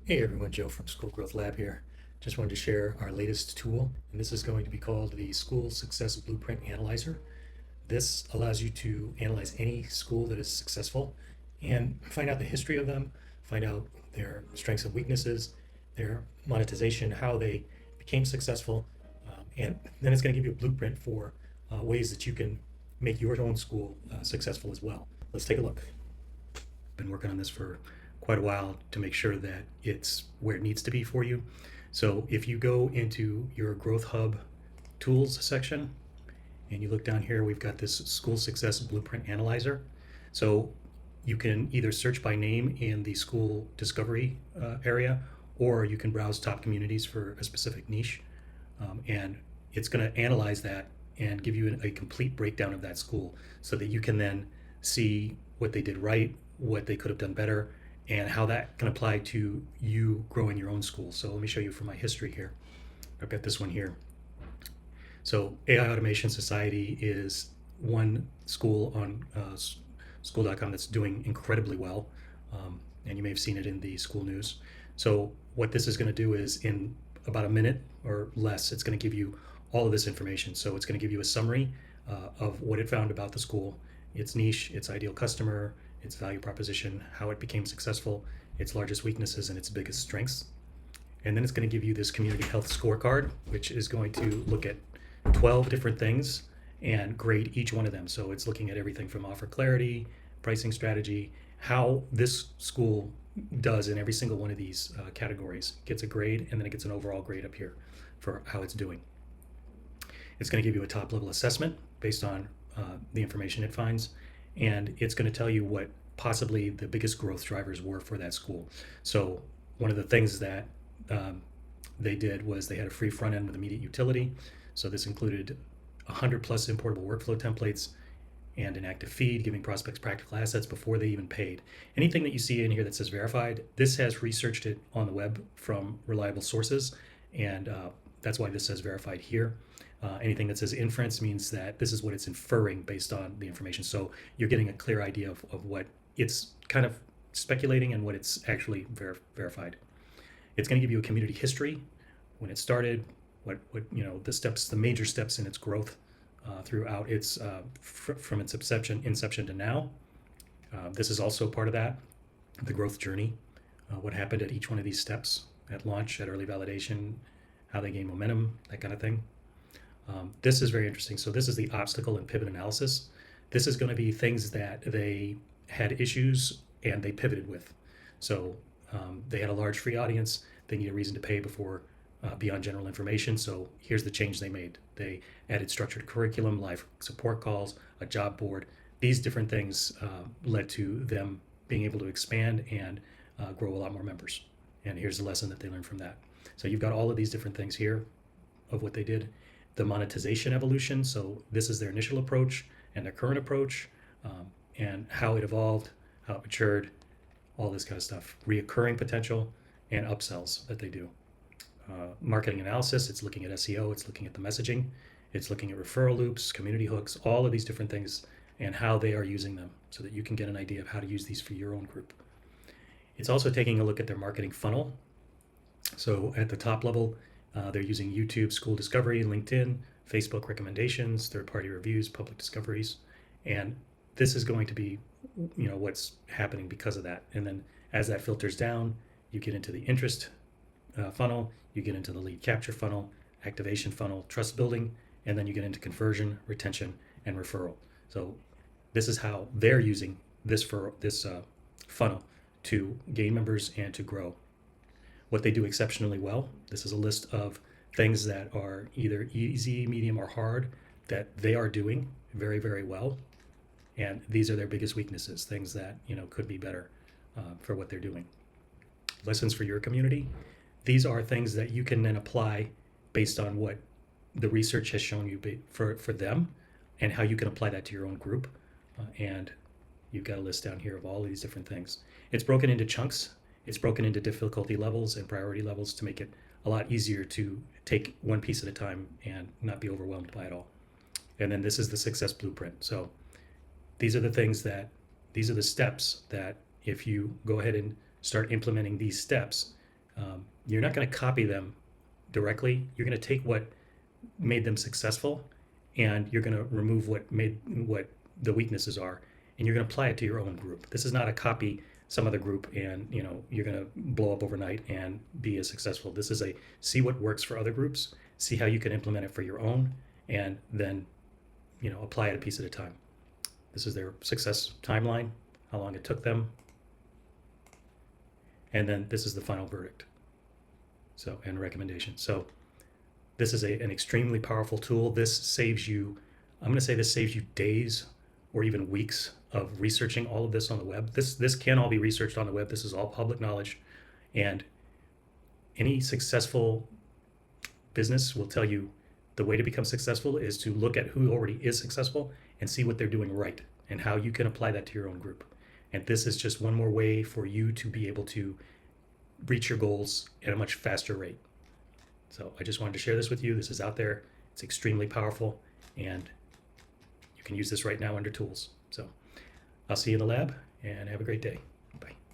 Hey everyone, Joe from Skool Growth Lab here. Just wanted to share our latest tool, and this is going to be called the Skool Success Blueprint Analyzer. This allows you to analyze any school that is successful and find out the history of them, find out their strengths and weaknesses, their monetization, how they became successful, and then it's going to give you a blueprint for ways that you can make your own school successful as well. Let's take a look. Been working on this for quite a while to make sure that it's where it needs to be for you. So if you go into your Growth Hub tools section and you look down here, we've got this School Success Blueprint Analyzer. So you can either search by name in the school discovery area, or you can browse top communities for a specific niche. And it's going to analyze that and give you a complete breakdown of that school so that you can then see what they did right, what they could have done better, and how that can apply to you growing your own school. So let me show you from my history here. I've got this one here. So AI Automation Society is one school on school.com that's doing incredibly well. And you may have seen it in the school news. So what this is going to do is, in about a minute or less, it's going to give you all of this information. So it's going to give you a summary of what it found about the school, its niche, its ideal customer, its value proposition, how it became successful, its largest weaknesses, and its biggest strengths. And then it's going to give you this community health scorecard, which is going to look at 12 different things and grade each one of them. So it's looking at everything from offer clarity, pricing strategy, how this school does in every single one of these categories. It gets a grade, and then it gets an overall grade up here for how it's doing. It's going to give you a top level assessment based on the information it finds, and it's going to tell you what possibly the biggest growth drivers were for that school. So one of the things that they did was they had a free front end with immediate utility. So this included 100 plus importable workflow templates and an active feed, giving prospects practical assets before they even paid. Anything that you see in here that says verified, this has researched it on the web from reliable sources, and that's why this says verified here. Anything that says inference means that this is what it's inferring based on the information. So you're getting a clear idea of what it's kind of speculating and what it's actually verified. It's going to give you a community history, when it started, what the steps, the major steps in its growth throughout its from its inception to now. This is also part of that, the growth journey, what happened at each one of these steps, at launch, at early validation, how they gain momentum, that kind of thing. This is very interesting. So this is the obstacle and pivot analysis. This is going to be things that they had issues and they pivoted with. So they had a large free audience. They need a reason to pay before beyond general information. So here's the change they made. They added structured curriculum, live support calls, a job board. These different things led to them being able to expand and grow a lot more members. And here's the lesson that they learned from that. So you've got all of these different things here of what they did. The monetization evolution. So this is their initial approach and their current approach, and how it evolved, how it matured, all this kind of stuff. Reoccurring potential and upsells that they do. Marketing analysis, it's looking at SEO, it's looking at the messaging, it's looking at referral loops, community hooks, all of these different things and how they are using them so that you can get an idea of how to use these for your own group. It's also taking a look at their marketing funnel. So at the top level, they're using YouTube, school discovery, LinkedIn, Facebook recommendations, third-party reviews, public discoveries, and this is going to be, what's happening because of that. And then as that filters down, you get into the interest funnel, you get into the lead capture funnel, activation funnel, trust building, and then you get into conversion, retention, and referral. So this is how they're using this funnel to gain members and to grow. What they do exceptionally well. This is a list of things that are either easy, medium, or hard that they are doing very, very well. And these are their biggest weaknesses, things that could be better for what they're doing. Lessons for your community. These are things that you can then apply based on what the research has shown you for them, and how you can apply that to your own group. And you've got a list down here of all of these different things. It's broken into chunks. It's broken into difficulty levels and priority levels to make it a lot easier to take one piece at a time and not be overwhelmed by it all. And then this is the success blueprint. So these are the steps that if you go ahead and start implementing these steps, You're not going to copy them directly. You're going to take what made them successful, and you're going to remove what the weaknesses are, and you're going to apply it to your own group. This is not a copy some other group and you're going to blow up overnight and be as successful. This is a see what works for other groups, see how you can implement it for your own, and then apply it a piece at a time. This is their success timeline, how long it took them, and then this is the final verdict, and recommendation. So this is an extremely powerful tool. This saves you, I'm going to say this saves you days or even weeks of researching all of this on the web. This can all be researched on the web. This is all public knowledge, and any successful business will tell you the way to become successful is to look at who already is successful and see what they're doing right and how you can apply that to your own group. And this is just one more way for you to be able to reach your goals at a much faster rate. So I just wanted to share this with you. This is out there. It's extremely powerful, and you can use this right now under tools. So I'll see you in the lab, and have a great day. Bye.